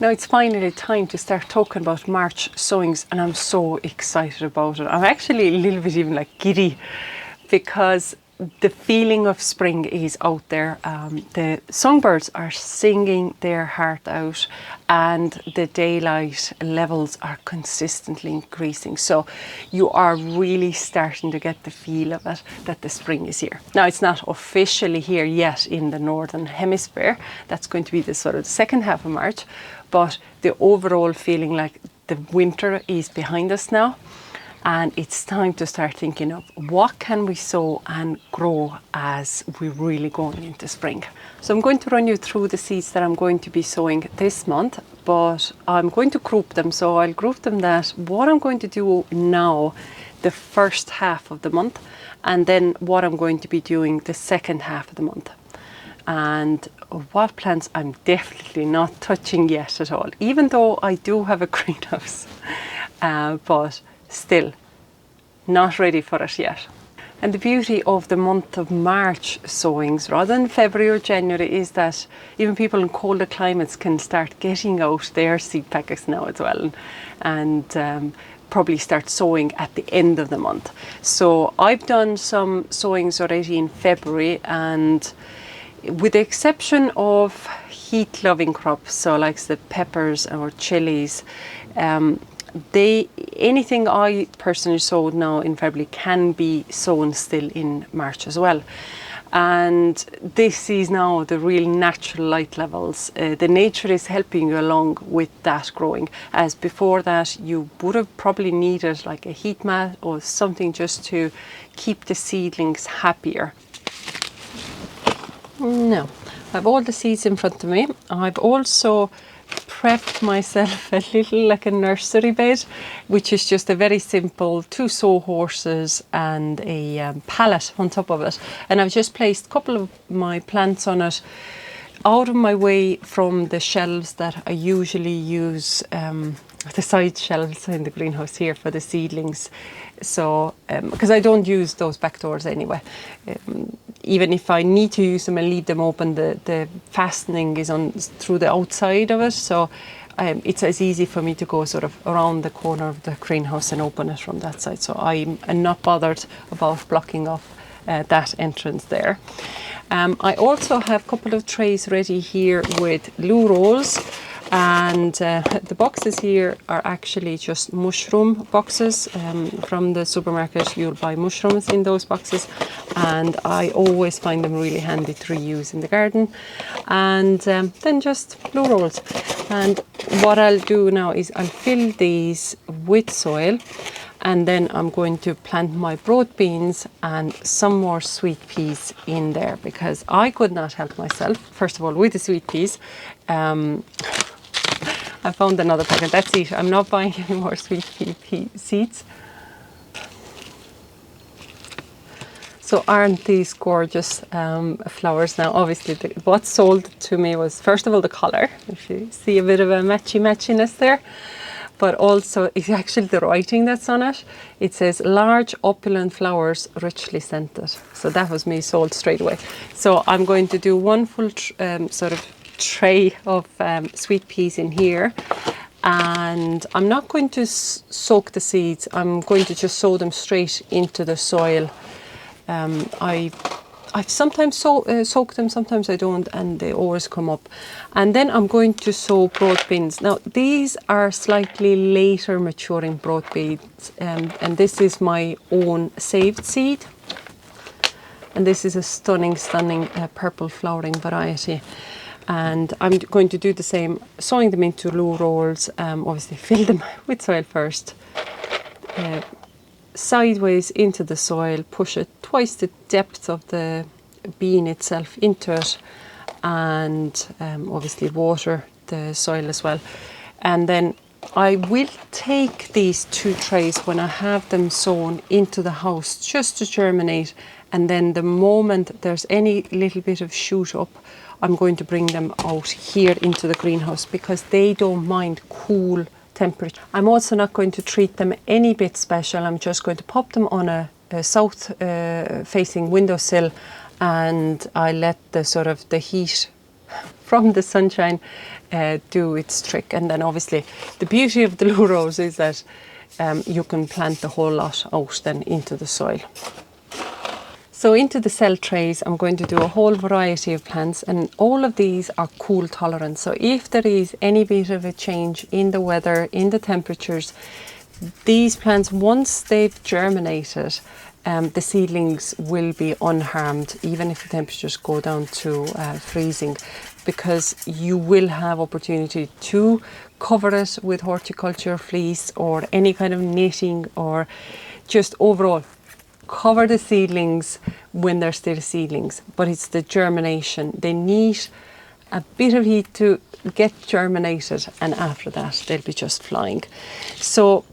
Now it's finally time to start talking about March sowings, and I'm so excited about it. I'm actually a little bit even like giddy because the feeling of spring is out there. The songbirds are singing their heart out and the daylight levels are consistently increasing. So you are really starting to get the feel of it, that the spring is here. Now it's not officially here yet in the Northern Hemisphere. That's going to be the sort of second half of March, but the overall feeling like the winter is behind us now. And it's time to start thinking of what can we sow and grow as we're really going into spring. So I'm going to run you through the seeds that I'm going to be sowing this month, but I'm going to group them. So I'll group them that what I'm going to do now, the first half of the month, and then what I'm going to be doing the second half of the month. And what plants I'm definitely not touching yet at all, even though I do have a greenhouse. But still not ready for it yet. And the beauty of the month of March sowings rather than February or January is that even people in colder climates can start getting out their seed packets now as well, and probably start sowing at the end of the month. So I've done some sowings already in February, and with the exception of heat loving crops, so like the peppers or chilies, anything I personally sowed now in February can be sown still in March as well. And this is now the real natural light levels. The nature is helping you along with that growing, as before that you would have probably needed like a heat mat or something just to keep the seedlings happier. Now, I have all the seeds in front of me. I've also prepped myself a little like a nursery bed, which is just a very simple 2 sawhorses and a pallet on top of it. And I've just placed a couple of my plants on it out of my way from the shelves that I usually use, the side shelves in the greenhouse here for the seedlings. So, because I don't use those back doors anyway. Even if I need to use them and leave them open, the fastening is on through the outside of it. So it's as easy for me to go sort of around the corner of the greenhouse and open it from that side. So I'm not bothered about blocking off that entrance there. I also have a couple of trays ready here with loo rolls. And the boxes here are actually just mushroom boxes. From the supermarket you'll buy mushrooms in those boxes, and I always find them really handy to reuse in the garden. And then just loo rolls. And what I'll do now is I'll fill these with soil, and then I'm going to plant my broad beans and some more sweet peas in there, because I could not help myself, first of all, with the sweet peas. I found another packet, that's it. I'm not buying any more sweet pea seeds. So aren't these gorgeous flowers now? Obviously what sold to me was, first of all, the colour. If you see a bit of a matchiness there. But also it's actually the writing that's on it. It says large opulent flowers richly scented. So that was me sold straight away. So I'm going to do one full sort of tray of sweet peas in here, and I'm not going to soak the seeds. I'm going to just sow them straight into the soil. I've sometimes soak them, sometimes I don't, and they always come up. And then I'm going to sow broad beans. Now these are slightly later maturing broad beans, and this is my own saved seed, and this is a stunning purple flowering variety. And I'm going to do the same, sowing them into loo rolls. Obviously fill them with soil first, sideways into the soil, push it twice the depth of the bean itself into it, and obviously water the soil as well. And then I will take these 2 trays when I have them sown into the house just to germinate, and then the moment there's any little bit of shoot up, I'm going to bring them out here into the greenhouse, because they don't mind cool temperature. I'm also not going to treat them any bit special. I'm just going to pop them on a south facing windowsill, and I let the sort of the heat from the sunshine do its trick. And then obviously the beauty of the Lou Rose is that you can plant the whole lot out then into the soil. So into the cell trays, I'm going to do a whole variety of plants, and all of these are cool tolerant. So if there is any bit of a change in the weather, in the temperatures, these plants, once they've germinated, the seedlings will be unharmed, even if the temperatures go down to freezing, because you will have opportunity to cover it with horticulture fleece or any kind of knitting, or just overall cover the seedlings when they're still seedlings. But it's the germination. They need a bit of heat to get germinated, and after that they'll be just flying. So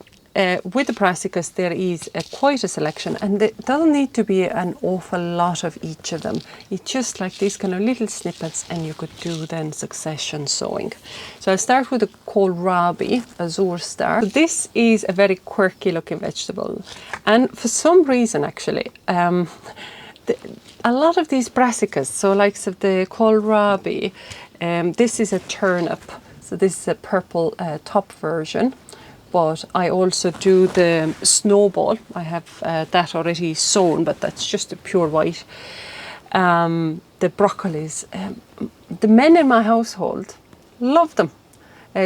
with the Brassicas there is quite a selection, and there doesn't need to be an awful lot of each of them. It's just like these kind of little snippets, and you could do then succession sowing. So I'll start with the kohlrabi, Azure Star. So this is a very quirky looking vegetable, and for some reason actually a lot of these Brassicas, so likes of the kohlrabi, this is a turnip, so this is a purple top version. But I also do the snowball. I have that already sown, but that's just a pure white. The broccolis. The men in my household love them.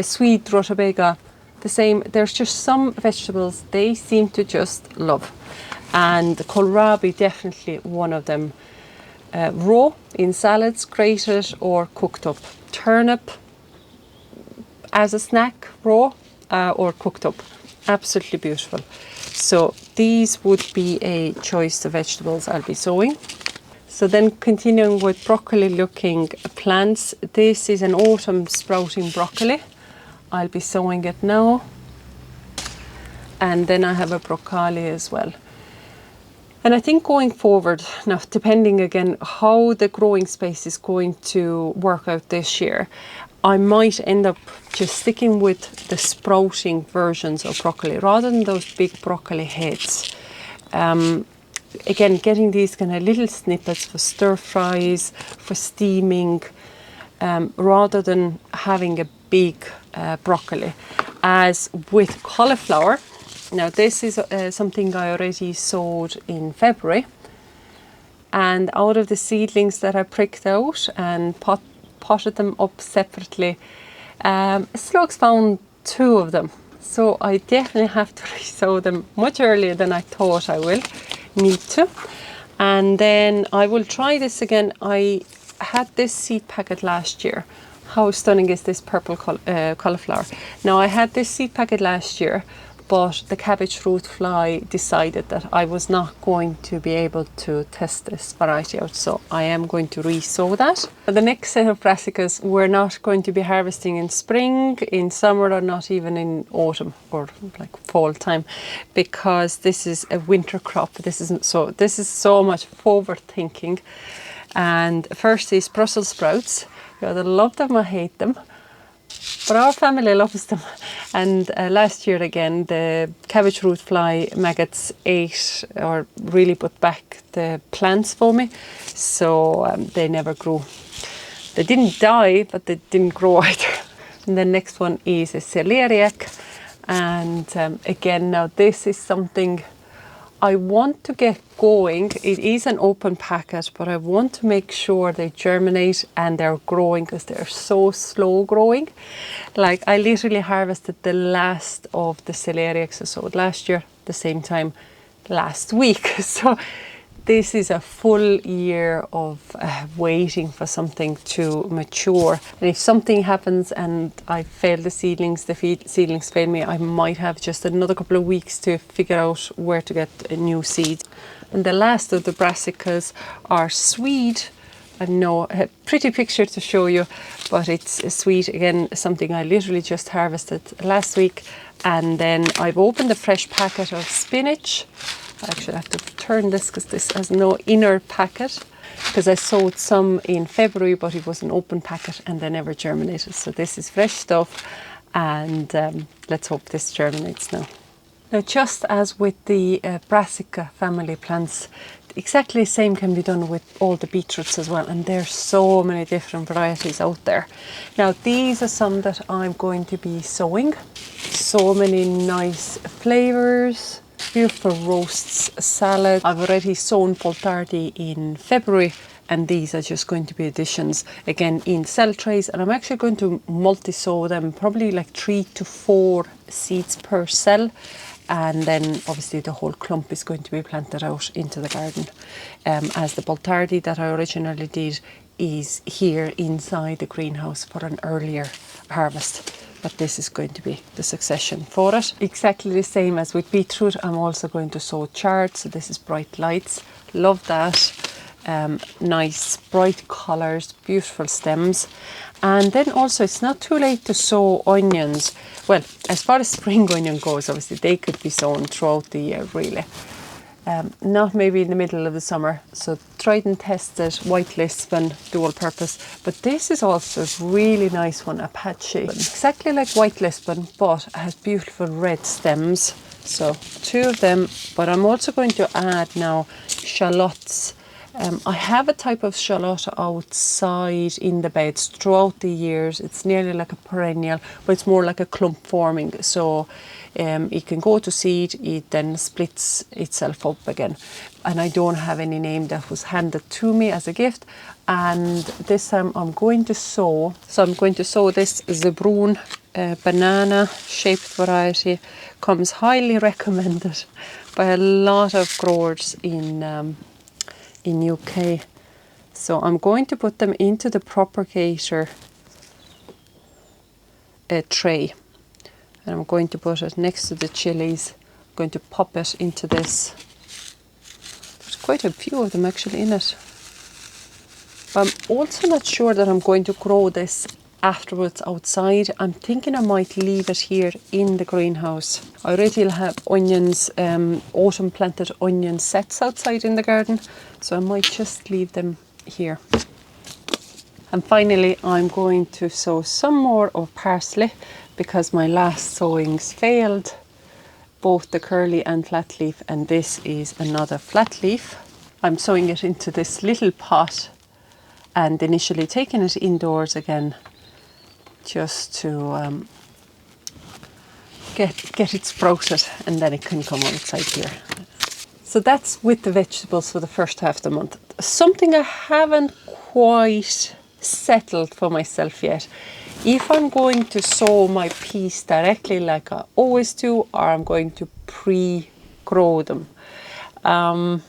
Sweet rutabaga, the same. There's just some vegetables they seem to just love. And the kohlrabi, definitely one of them. Raw in salads, grated or cooked up. Turnip as a snack, raw. Or cooked up. Absolutely beautiful. So these would be a choice of vegetables I'll be sowing. So then continuing with broccoli looking plants, this is an autumn sprouting broccoli. I'll be sowing it now. And then I have a broccoli as well. And I think going forward, now depending again how the growing space is going to work out this year, I might end up just sticking with the sprouting versions of broccoli rather than those big broccoli heads. Again, getting these kind of little snippets for stir fries, for steaming, rather than having a big broccoli. As with cauliflower, now this is something I already sowed in February, and out of the seedlings that I pricked out and potted them up separately, slugs found 2 of them, so I definitely have to re-sow them much earlier than I thought I will need to. And then I will try this again. I had this seed packet last year. How stunning is this purple cauliflower? Now I had this seed packet last year, but the cabbage root fly decided that I was not going to be able to test this variety out, so I am going to re-sow that. The next set of brassicas we're not going to be harvesting in spring, in summer, or not even in autumn or like fall time, because this is a winter crop. This is so much forward thinking. And first is Brussels sprouts. You either love them or hate them. But our family loves them, and last year again the cabbage root fly maggots ate or really put back the plants for me, so they never grew. They didn't die, but they didn't grow either. And the next one is a celeriac, and again now this is something I want to get going. It is an open packet, but I want to make sure they germinate and they're growing, because they're so slow growing. Like I literally harvested the last of the celeriacs I sowed last year, the same time last week. So this is a full year of waiting for something to mature. And if something happens and I fail the seedlings, seedlings fail me, I might have just another couple of weeks to figure out where to get a new seed. And the last of the brassicas are Swede. I know a pretty picture to show you, but it's sweet. Again, something I literally just harvested last week. And then I've opened a fresh packet of spinach. I actually have to turn this because this has no inner packet, because I sowed some in February, but it was an open packet and they never germinated. So this is fresh stuff, and let's hope this germinates now. Now, just as with the Brassica family plants, exactly the same can be done with all the beetroots as well, and there's so many different varieties out there. Now, these are some that I'm going to be sowing. So many nice flavours, beautiful roasts, salad. I've already sown Poltardi in February, and these are just going to be additions again in cell trays, and I'm actually going to multi-sow them, probably like 3 to 4 seeds per cell, and then obviously the whole clump is going to be planted out into the garden, as the Poltardi that I originally did is here inside the greenhouse for an earlier harvest. But this is going to be the succession for it. Exactly the same as with beetroot, I'm also going to sow chard, so this is bright lights. Love that. Nice bright colours, beautiful stems. And then also it's not too late to sow onions. Well, as far as spring onion goes, obviously they could be sown throughout the year really. Not maybe in the middle of the summer. So tried and tested white Lisbon, dual purpose. But this is also a really nice one, Apache. Exactly like white Lisbon, but it has beautiful red stems. So 2 of them, but I'm also going to add now shallots. I have a type of shallot outside in the beds throughout the years. It's nearly like a perennial, but it's more like a clump forming. So it can go to seed, it then splits itself up again. And I don't have any name, that was handed to me as a gift. And this time I'm going to sow. So I'm going to sow this Zebrun banana shaped variety. Comes highly recommended by a lot of growers in UK. So I'm going to put them into the propagator tray, and I'm going to put it next to the chilies. I'm going to pop it into this. There's quite a few of them actually in it. But I'm also not sure that I'm going to grow this afterwards outside. I'm thinking I might leave it here in the greenhouse. I already have onions, autumn planted onion sets outside in the garden, so I might just leave them here. And finally I'm going to sow some more of parsley, because my last sowings failed, both the curly and flat leaf, and this is another flat leaf. I'm sowing it into this little pot and initially taking it indoors again, just to get it sprouted, and then it can come outside here. So that's with the vegetables for the first half of the month. Something I haven't quite settled for myself yet. If I'm going to sow my peas directly like I always do, or I'm going to pre-grow them. I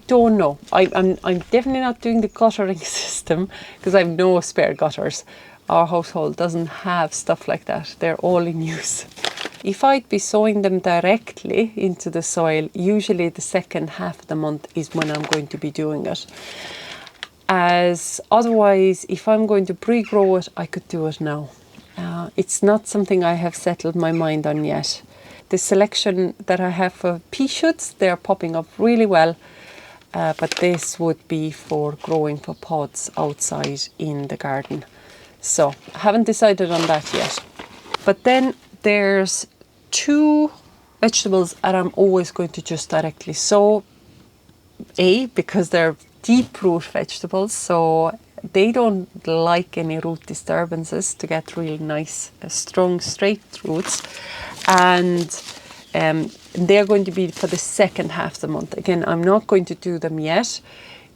don't know. I'm definitely not doing the guttering system, because I have no spare gutters. Our household doesn't have stuff like that. They're all in use. If I'd be sowing them directly into the soil, usually the second half of the month is when I'm going to be doing it. As otherwise, if I'm going to pre-grow it, I could do it now. It's not something I have settled my mind on yet. The selection that I have for pea shoots, they're popping up really well. But this would be for growing for pods outside in the garden. So I haven't decided on that yet. But then there's 2 vegetables that I'm always going to just directly sow. Because they're deep root vegetables, so they don't like any root disturbances to get really nice, strong, straight roots. And they're going to be for the second half of the month. Again, I'm not going to do them yet.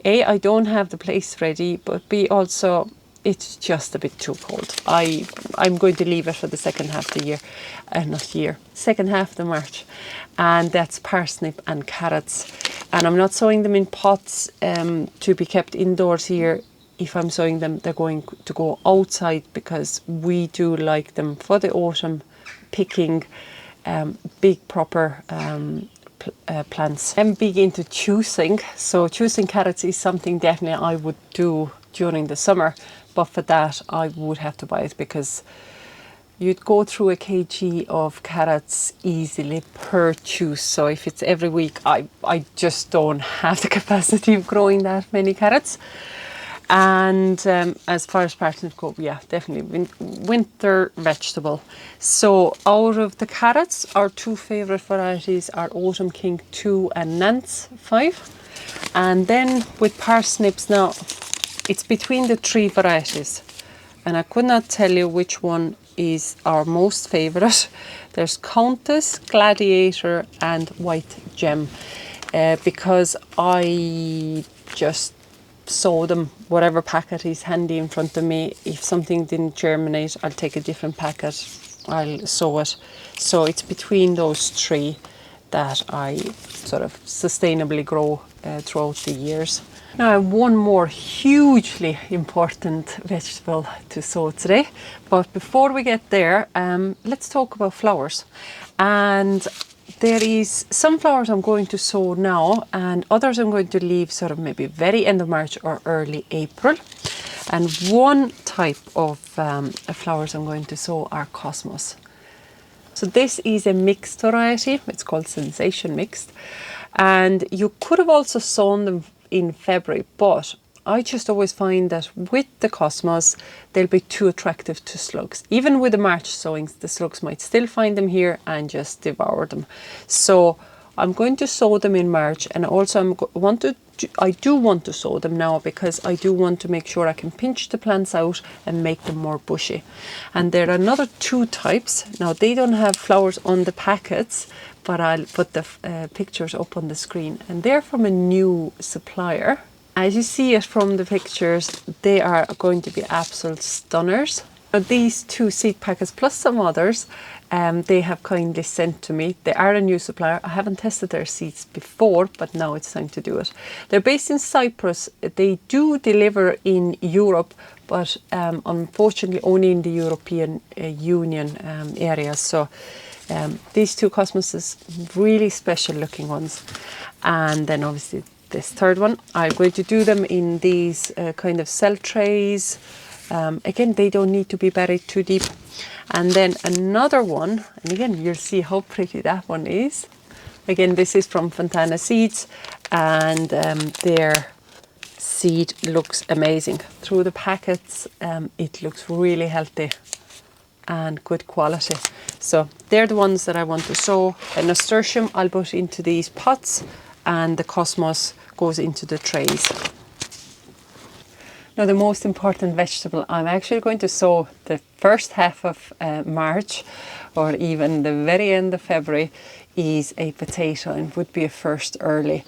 I don't have the place ready, but B, also it's just a bit too cold. I'm going to leave it for the second half of the year, second half of the March. And that's parsnip and carrots. And I'm not sowing them in pots to be kept indoors here. If I'm sowing them, they're going to go outside, because we do like them for the autumn picking, big proper plants. I'm big into choosing, so choosing carrots is something definitely I would do during the summer, but for that I would have to buy it, because you'd go through a kg of carrots easily per choose. So if it's every week, I just don't have the capacity of growing that many carrots. And as far as parsnips go, yeah, definitely winter vegetable. So out of the carrots, our two favourite varieties are Autumn King 2 and Nance 5. And then with parsnips now, it's between the three varieties. And I could not tell you which one is our most favourite. There's Countess, Gladiator and White Gem. Because I just sow them, whatever packet is handy in front of me. If something didn't germinate, I'll take a different packet, I'll sow it. So it's between those three that I sort of sustainably grow throughout the years. Now I have one more hugely important vegetable to sow today, but before we get there, let's talk about flowers. And there is some flowers I'm going to sow now, and others I'm going to leave sort of maybe very end of March or early April. And one type of flowers I'm going to sow are Cosmos. So this is a mixed variety. It's called Sensation Mixed. And you could have also sown them in February, but I just always find that with the Cosmos, they'll be too attractive to slugs. Even with the March sowings, the slugs might still find them here and just devour them. So I'm going to sow them in March, and also I do want to sow them now because I do want to make sure I can pinch the plants out and make them more bushy. And there are another two types. Now they don't have flowers on the packets, but I'll put the pictures up on the screen, and they're from a new supplier. As you see it from the pictures, they are going to be absolute stunners. Now, these two seed packets plus some others, they have kindly sent to me. They are a new supplier. I haven't tested their seeds before, but now it's time to do it. They're based in Cyprus. They do deliver in Europe, but unfortunately only in the European Union areas. So these two Cosmoses, really special looking ones. And then obviously this third one, I'm going to do them in these kind of cell trays. Again, they don't need to be buried too deep. And then another one, and again, you'll see how pretty that one is. Again, this is from Fontana Seeds, and their seed looks amazing. Through the packets, it looks really healthy and good quality. So they're the ones that I want to sow. A nasturtium I'll put into these pots, and the Cosmos goes into the trays. Now the most important vegetable I'm actually going to sow the first half of March, or even the very end of February, is a potato, and would be a first early.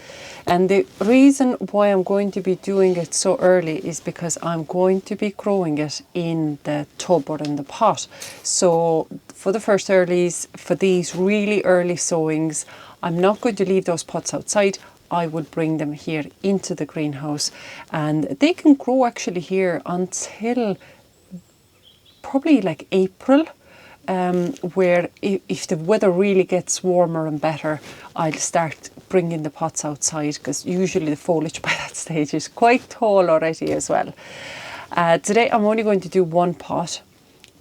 And the reason why I'm going to be doing it so early is because I'm going to be growing it in the tub or in the pot. So for the first earlies, for these really early sowings, I'm not going to leave those pots outside. I will bring them here into the greenhouse, and they can grow actually here until probably like April, where if the weather really gets warmer and better, I'll start bringing the pots outside, because usually the foliage by that stage is quite tall already as well. Today I'm only going to do one pot,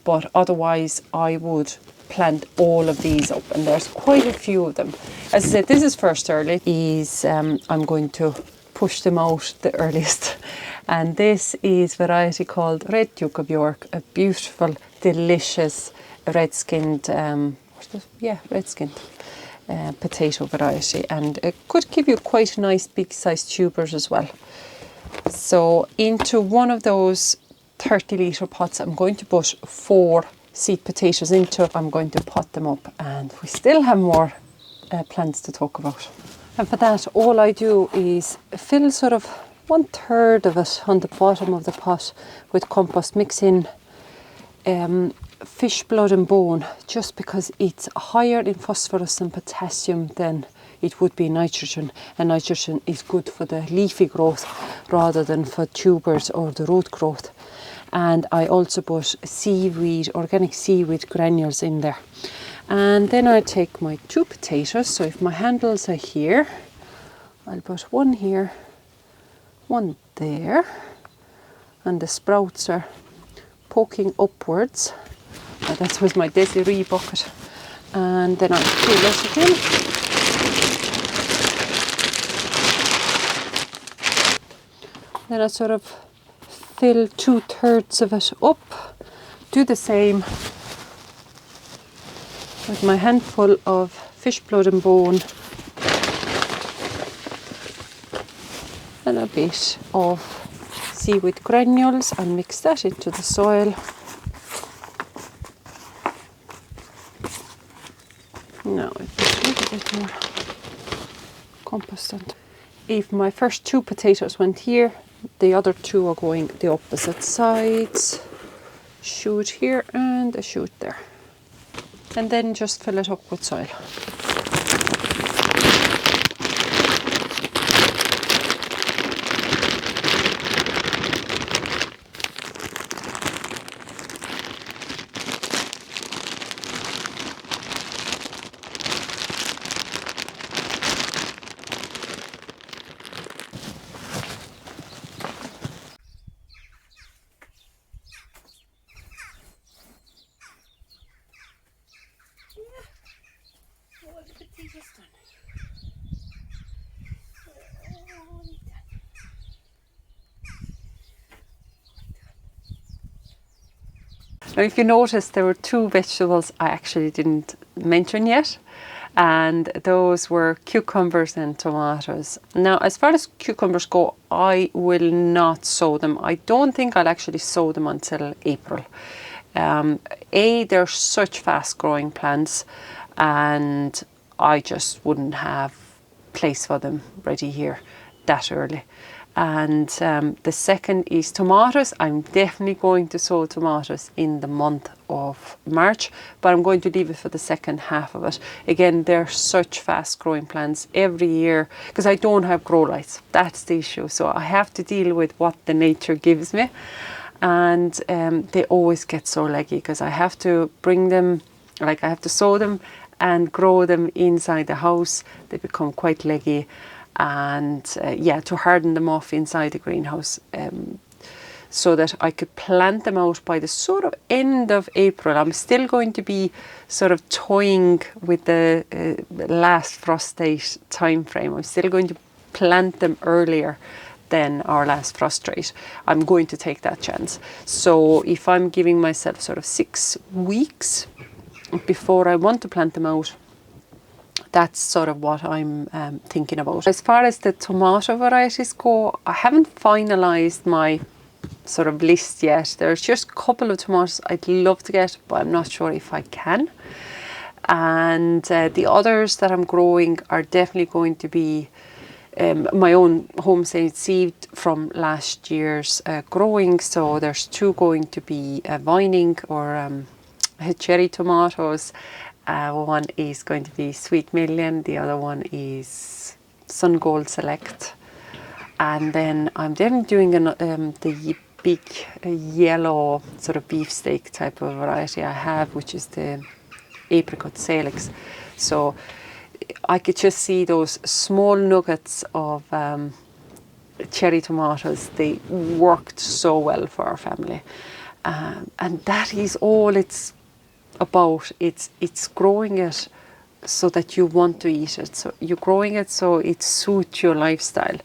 but otherwise I would plant all of these up, and there's quite a few of them. As I said, this is first early, I'm going to push them out the earliest. And this is variety called Red Duke of York, a beautiful, delicious red-skinned, red-skinned potato variety, and it could give you quite nice big-sized tubers as well. So into one of those 30-litre pots, I'm going to put 4 seed potatoes into. I'm going to pot them up, and we still have more plants to talk about. And for that, all I do is fill sort of 1/3 of it on the bottom of the pot with compost. Mix in fish blood and bone, just because it's higher in phosphorus and potassium than it would be nitrogen, and nitrogen is good for the leafy growth rather than for tubers or the root growth. And I also put seaweed, organic seaweed granules in there. And then I take my 2 potatoes. So if my handles are here, I'll put one here, one there, and the sprouts are poking upwards. That was my Desiree bucket. And then I fill it again. Then I sort of fill 2/3 of it up. Do the same with my handful of fish blood and bone and a bit of seaweed granules, and mix that into the soil. Now I put a little bit more compost on. If my first 2 potatoes went here, the other 2 are going the opposite sides. Shoot here and a shoot there. And then just fill it up with soil. Now, if you notice, there were 2 vegetables I actually didn't mention yet, and those were cucumbers and tomatoes. Now, as far as cucumbers go, I will not sow them. I don't think I'll actually sow them until April. They're such fast growing plants, and I just wouldn't have place for them ready here that early. And the second is tomatoes. I'm definitely going to sow tomatoes in the month of March, but I'm going to leave it for the second half of it. Again, they're such fast growing plants every year, because I don't have grow lights. That's the issue. So I have to deal with what the nature gives me. And they always get so leggy, because I have to bring them, like I have to sow them and grow them inside the house. They become quite leggy. And yeah, to harden them off inside the greenhouse, so that I could plant them out by the sort of end of April. I'm still going to be sort of toying with the last frost date time frame. I'm still going to plant them earlier than our last frost rate. I'm going to take that chance. So if I'm giving myself sort of 6 weeks before I want to plant them out, that's sort of what I'm thinking about. As far as the tomato varieties go, I haven't finalised my sort of list yet. There's just a couple of tomatoes I'd love to get, but I'm not sure if I can. And the others that I'm growing are definitely going to be my own homemade seed from last year's growing. So there's 2 going to be vining or cherry tomatoes. One is going to be Sweet Million, the other one is Sun Gold Select. And then I'm then doing the big yellow sort of beefsteak type of variety I have, which is the Apricot Salix. So I could just see those small nuggets of cherry tomatoes. They worked so well for our family. And that is all it's about. It's growing it so that you want to eat it. So you're growing it so it suits your lifestyle.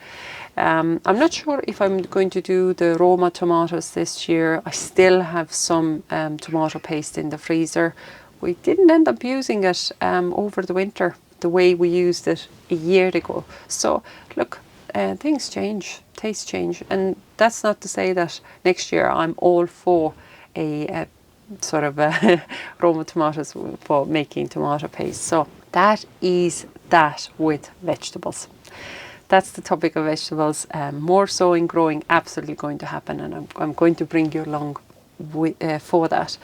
I'm not sure if I'm going to do the Roma tomatoes this year. I still have some tomato paste in the freezer. We didn't end up using it over the winter the way we used it a year ago. So look, things change, tastes change, and that's not to say that next year I'm all for a sort of Roma tomatoes for making tomato paste. So that is that with vegetables. That's the topic of vegetables. More sowing, growing, absolutely going to happen, and I'm going to bring you along for that.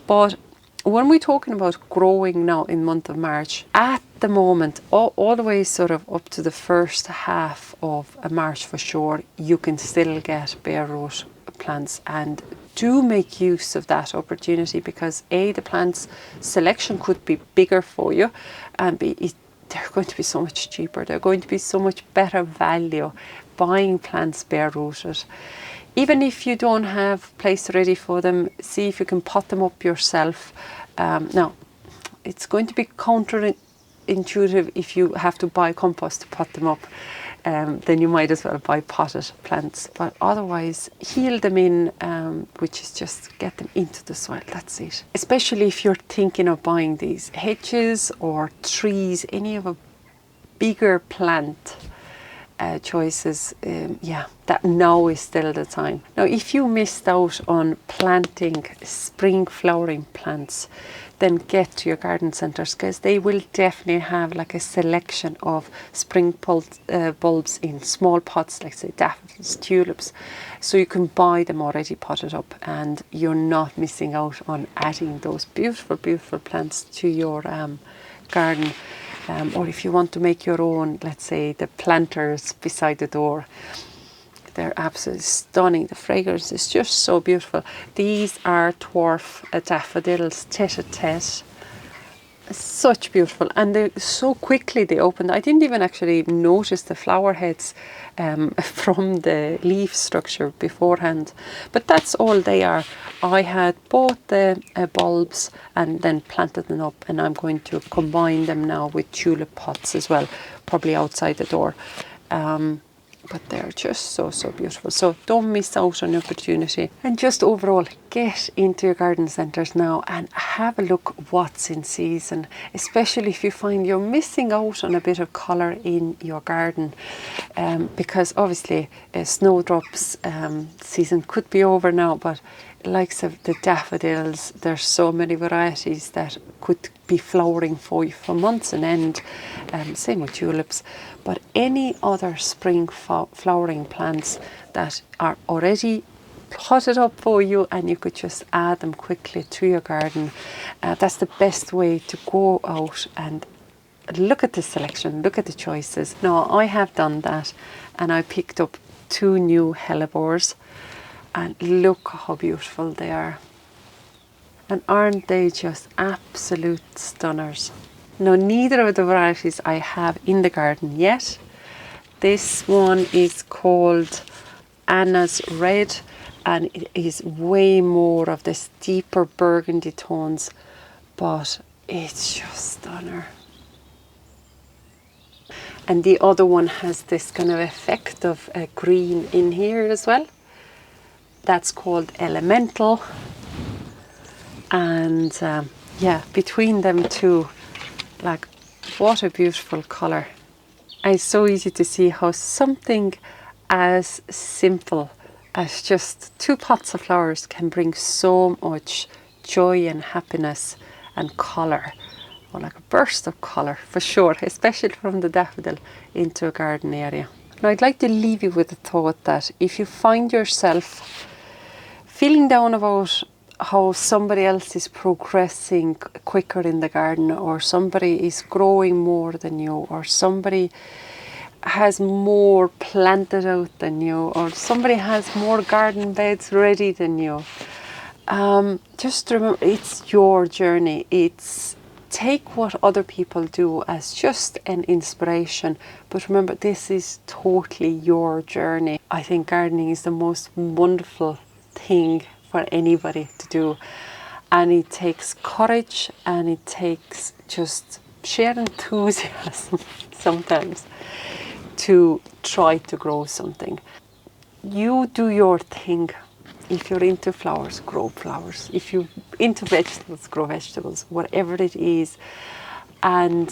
But when we're talking about growing now in the month of March, at the moment, all the way sort of up to the first half of March for sure, you can still get bare root plants, and do make use of that opportunity, because the plants selection could be bigger for you, and they're going to be so much cheaper. They're going to be so much better value buying plants bare rooted. Even if you don't have place ready for them, see if you can pot them up yourself. Now, it's going to be intuitive if you have to buy compost to pot them up. Then you might as well buy potted plants. But otherwise, heal them in, which is just get them into the soil. That's it. Especially if you're thinking of buying these hedges or trees, any of a bigger plant choices, yeah, that now is still the time. Now, if you missed out on planting spring flowering plants, then get to your garden centres, because they will definitely have like a selection of spring bulbs in small pots, like say daffodils, tulips, so you can buy them already potted up, and you're not missing out on adding those beautiful, beautiful plants to your garden. Or if you want to make your own, let's say the planters beside the door, they're absolutely stunning. The fragrance is just so beautiful. These are dwarf daffodils, tete-a-tete. Such beautiful, and they so quickly they opened. I didn't even actually notice the flower heads from the leaf structure beforehand, but that's all they are. I had bought the bulbs and then planted them up, and I'm going to combine them now with tulip pots as well, probably outside the door. But they're just so, so beautiful. So don't miss out on the opportunity. And just overall, get into your garden centres now and have a look what's in season, especially if you find you're missing out on a bit of colour in your garden. Because obviously snowdrops season could be over now, but likes of the daffodils, there's so many varieties that could be flowering for you for months on end. Same with tulips, but any other spring flowering plants that are already potted up for you and you could just add them quickly to your garden, that's the best way to go out and look at the selection, look at the choices. Now, I have done that, and I picked up 2 new hellebores. And look how beautiful they are. And aren't they just absolute stunners? Now, neither of the varieties I have in the garden yet. This one is called Anna's Red, and it is way more of this deeper burgundy tones, but it's just stunner. And the other one has this kind of effect of green in here as well. That's called Elemental, and yeah, between them two, like, what a beautiful colour. And it's so easy to see how something as simple as just 2 pots of flowers can bring so much joy and happiness and colour, or like a burst of colour for sure, especially from the daffodil into a garden area. Now, I'd like to leave you with the thought that if you find yourself feeling down about how somebody else is progressing quicker in the garden, or somebody is growing more than you, or somebody has more planted out than you, or somebody has more garden beds ready than you, just remember, it's your journey. It's take what other people do as just an inspiration, but remember, this is totally your journey. I think gardening is the most wonderful thing for anybody to do, and it takes courage, and it takes just sheer enthusiasm sometimes to try to grow something. You do your thing. If you're into flowers, grow flowers. If you're into vegetables, grow vegetables, whatever it is. And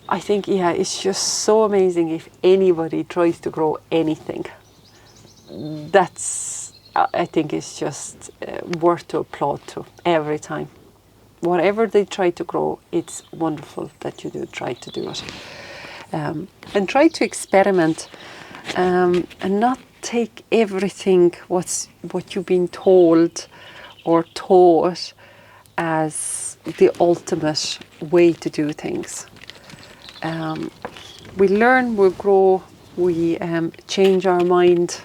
I think, yeah, it's just so amazing if anybody tries to grow anything. That's, I think, it's just worth to applaud to every time. Whatever they try to grow, it's wonderful that you do try to do it. And try to experiment, and not take everything what you've been told or taught as the ultimate way to do things. We learn, we grow, we change our mind.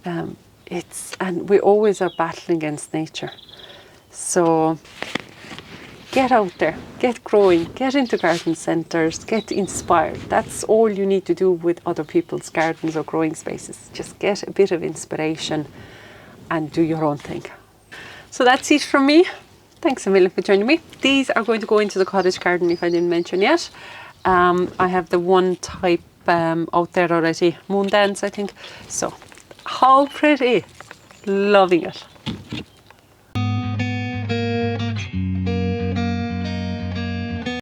And we always are battling against nature. So get out there, get growing, get into garden centres, get inspired. That's all you need to do with other people's gardens or growing spaces. Just get a bit of inspiration and do your own thing. So that's it from me. Thanks a million for joining me. These are going to go into the cottage garden if I didn't mention yet. I have the one type out there already, Moon Dance I think. So how pretty, loving it.